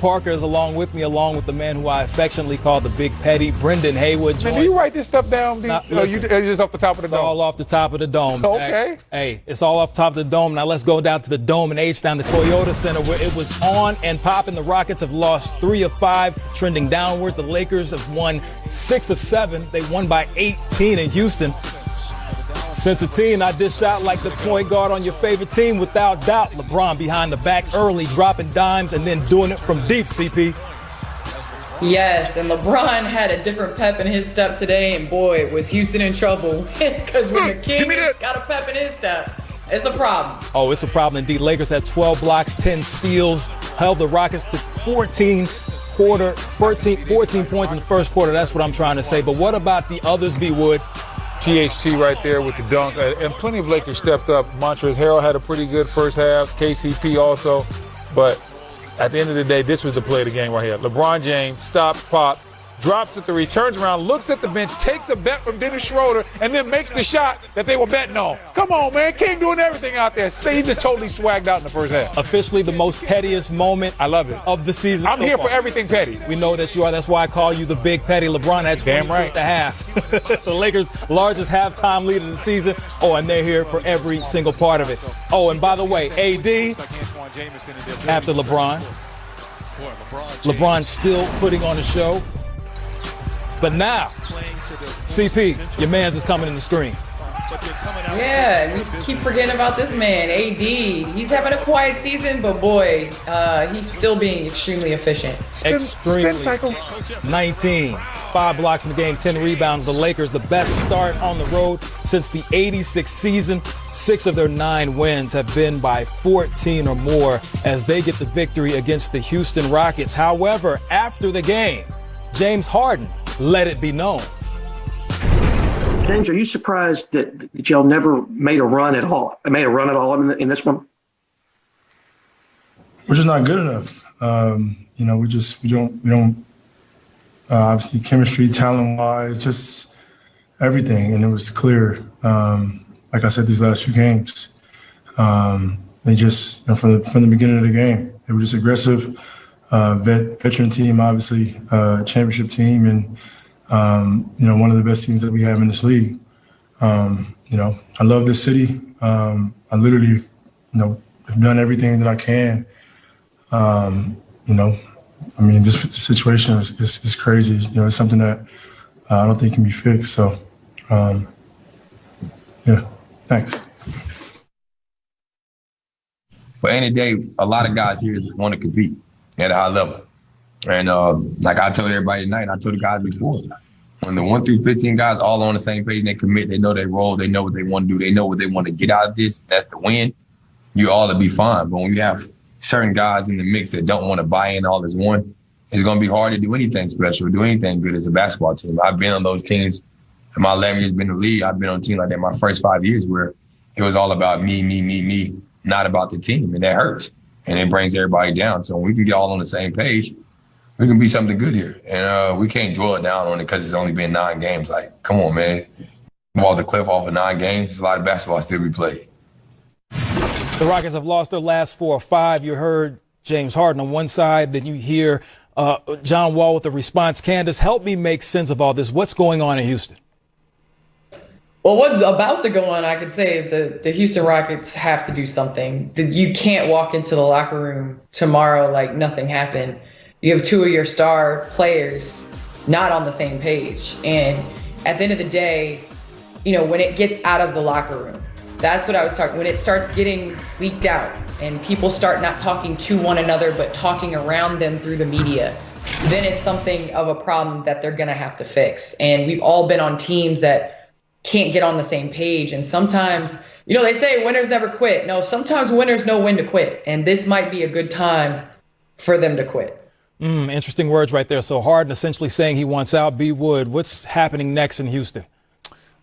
Parker is along with me, along with the man who I affectionately call the Big Petty, Brendan Haywood. Man, do you write this stuff down? It's just off the top of the dome? It's all off the top of the dome. Okay. Hey, it's all off the top of the dome. Now let's go down to the dome and H down to Toyota Center, where it was on and popping. The Rockets have lost 3 of 5, trending downwards. The Lakers have won 6 of 7. They won by 18 in Houston. Since a teen, I dish out like the point guard on your favorite team, without doubt. LeBron behind the back early, dropping dimes and then doing it from deep, CP. Yes, and LeBron had a different pep in his step today, and boy, was Houston in trouble. Because when the king got a pep in his step, it's a problem. Oh, it's a problem indeed. Lakers had 12 blocks, 10 steals, held the Rockets to 14 points in the first quarter. That's what I'm trying to say. But what about the others, B. Wood? THT right there with the dunk. And plenty of Lakers stepped up. Montrezl Harrell had a pretty good first half. KCP also. But at the end of the day, this was the play of the game right here. LeBron James stops, pops, drops the 3, turns around, looks at the bench, takes a bet from Dennis Schroeder, and then makes the shot that they were betting on. Come on, man. King doing everything out there. He just totally swagged out in the first half. Officially the most pettiest moment I love it. of the season. I'm here for everything petty. We know that you are. That's why I call you the Big Petty. LeBron had 22 at the half. The Lakers' largest halftime lead of the season. Oh, and they're here for every single part of it. Oh, and by the way, AD after LeBron. LeBron still putting on a show. But now, CP, your man's is coming in the screen. Yeah, we keep forgetting about this man, AD. He's having a quiet season, but boy, he's still being extremely efficient. Extremely. 19, 5 blocks in the game, 10 rebounds. The Lakers, the best start on the road since the 86 season. 6 of their 9 wins have been by 14 or more as they get the victory against the Houston Rockets. However, after the game, James Harden let it be known. James, are you surprised that y'all never made a run at all? In this one? We're just not good enough. We don't. Obviously, chemistry, talent-wise, just everything, and it was clear. Like I said, these last few games, they just from the beginning of the game, they were just aggressive. Veteran team, obviously, championship team, and one of the best teams that we have in this league. I love this city. I literally, have done everything that I can. This situation is crazy. It's something that I don't think can be fixed. So, thanks. But any day, a lot of guys here want to compete at a high level. And like I told everybody tonight, and I told the guys before, when the 1 through 15 guys all on the same page, they commit, they know their role, they know what they want to do, they know what they want to get out of this, that's the win, you all will be fine. But when you have certain guys in the mix that don't want to buy in all as one, it's going to be hard to do anything special, do anything good as a basketball team. I've been on those teams in my 11 years been in the league. I've been on a team like that my first 5 years where it was all about me, not about the team, and that hurts. And it brings everybody down. So when we can get all on the same page, we can be something good here. And we can't dwell down on it because it's only been 9 games. Like, come on, man. Walk the cliff off of 9 games. There's a lot of basketball still be played. The Rockets have lost their last 4 or 5. You heard James Harden on one side. Then you hear John Wall with the response. Candace, help me make sense of all this. What's going on in Houston? Well, what's about to go on, I could say, is that the Houston Rockets have to do something. You can't walk into the locker room tomorrow like nothing happened. You have 2 of your star players not on the same page. And at the end of the day, when it gets out of the locker room, that's what I was talking. When it starts getting leaked out and people start not talking to one another but talking around them through the media, then it's something of a problem that they're going to have to fix. And we've all been on teams that can't get on the same page. And sometimes, they say winners never quit. No, sometimes winners know when to quit. And this might be a good time for them to quit. Interesting words right there. So Harden essentially saying he wants out. B. Wood, what's happening next in Houston?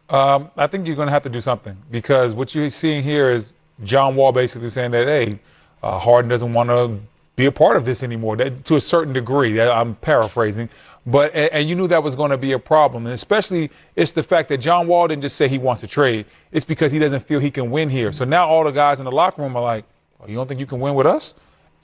I think you're going to have to do something because what you're seeing here is John Wall basically saying that, hey, Harden doesn't want to be a part of this anymore, to a certain degree. I'm paraphrasing. But and you knew that was going to be a problem. And especially it's the fact that John Wall didn't just say he wants to trade. It's because he doesn't feel he can win here. So now all the guys in the locker room are like, oh, you don't think you can win with us?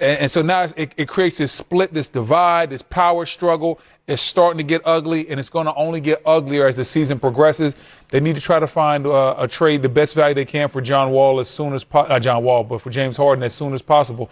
And so now it creates this split, this divide, this power struggle. It's starting to get ugly, and it's going to only get uglier as the season progresses. They need to try to find a trade, the best value they can for John Wall as soon as not John Wall, but for James Harden as soon as possible.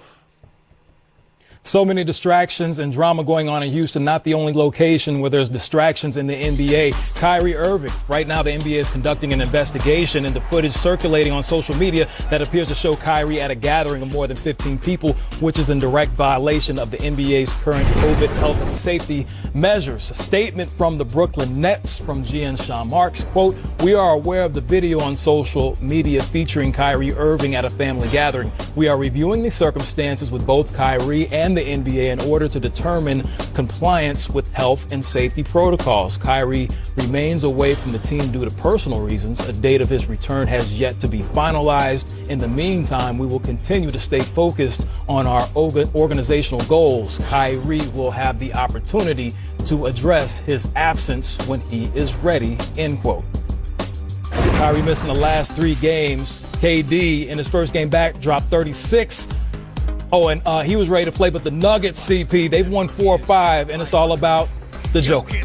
So many distractions and drama going on in Houston, not the only location where there's distractions in the NBA. Kyrie Irving. Right now, the NBA is conducting an investigation into footage circulating on social media that appears to show Kyrie at a gathering of more than 15 people, which is in direct violation of the NBA's current COVID health and safety measures. A statement from the Brooklyn Nets from GM Sean Marks, quote, "We are aware of the video on social media featuring Kyrie Irving at a family gathering. We are reviewing the circumstances with both Kyrie and the NBA in order to determine compliance with health and safety protocols. Kyrie remains away from the team due to personal reasons. A date of his return has yet to be finalized. In the meantime, we will continue to stay focused on our organizational goals. Kyrie will have the opportunity to address his absence when he is ready," end quote. Kyrie missing the last 3 games. KD in his first game back dropped 36. Oh, and he was ready to play, but the Nuggets, CP, they've won 4 or 5, and it's all about the Joker.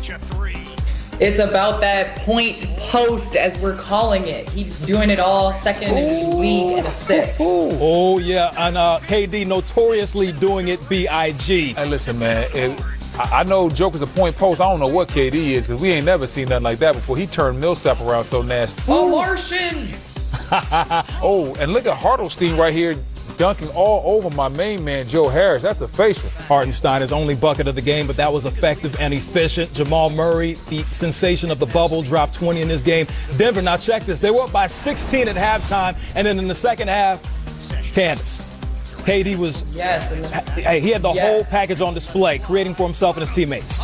It's about that point post, as we're calling it. He's doing it all, second in the league in assists. Oh, yeah, and KD notoriously doing it B.I.G. Hey, listen, man, I know Joker's a point post. I don't know what KD is, because we ain't never seen nothing like that before. He turned Millsap around so nasty. Oh, Martian! Oh, and look at Hartenstein right here, dunking all over my main man, Joe Harris. That's a facial. Hartenstein, his only bucket of the game, but that was effective and efficient. Jamal Murray, the sensation of the bubble, dropped 20 in this game. Denver, now check this. They were up by 16 at halftime, and then in the second half, Candace. KD was, he had the whole package on display, creating for himself and his teammates.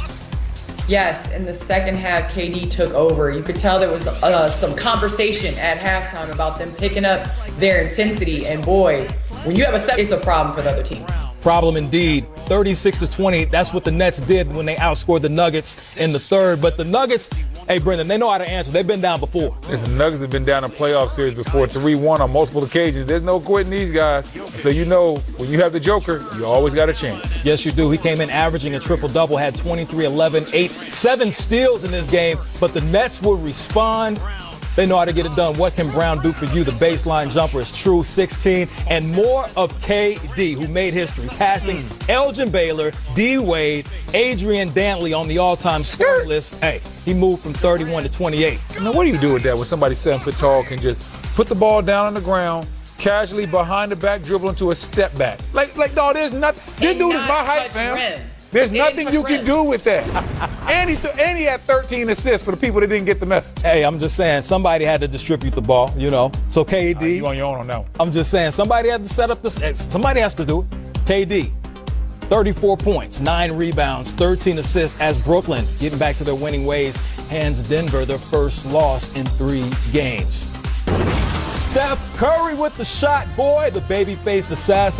Yes, in the second half, KD took over. You could tell there was some conversation at halftime about them picking up their intensity, and boy, when you have it's a problem for the other team. Problem indeed. 36-20. That's what the Nets did when they outscored the Nuggets in the third. But the Nuggets, hey, Brendan, they know how to answer. They've been down before. Listen, Nuggets have been down in playoff series before, 3-1 on multiple occasions. There's no quitting these guys. So you know, when you have the Joker, you always got a chance. Yes, you do. He came in averaging a triple-double, had 23, 11, 8, 7 steals in this game. But the Nets will respond. They know how to get it done. What can Brown do for you? The baseline jumper is true, 16. And more of KD, who made history, passing Elgin Baylor, D. Wade, Adrian Dantley on the all-time scoring list. Hey, he moved from 31 to 28. Now, what do you do with that when somebody 7 foot tall can just put the ball down on the ground, casually behind the back, dribble into a step back? Like, dog, there's nothing. This dude is my height, fam. There's nothing you can do with that. And he had 13 assists for the people that didn't get the message. Hey, I'm just saying, somebody had to distribute the ball, you know. So KD. You on your own on that one. I'm just saying, somebody had to set up this. Somebody has to do it. KD, 34 points, 9 rebounds, 13 assists as Brooklyn, getting back to their winning ways, hands Denver their first loss in 3 games. Steph Curry with the shot, boy, the baby-faced assassin.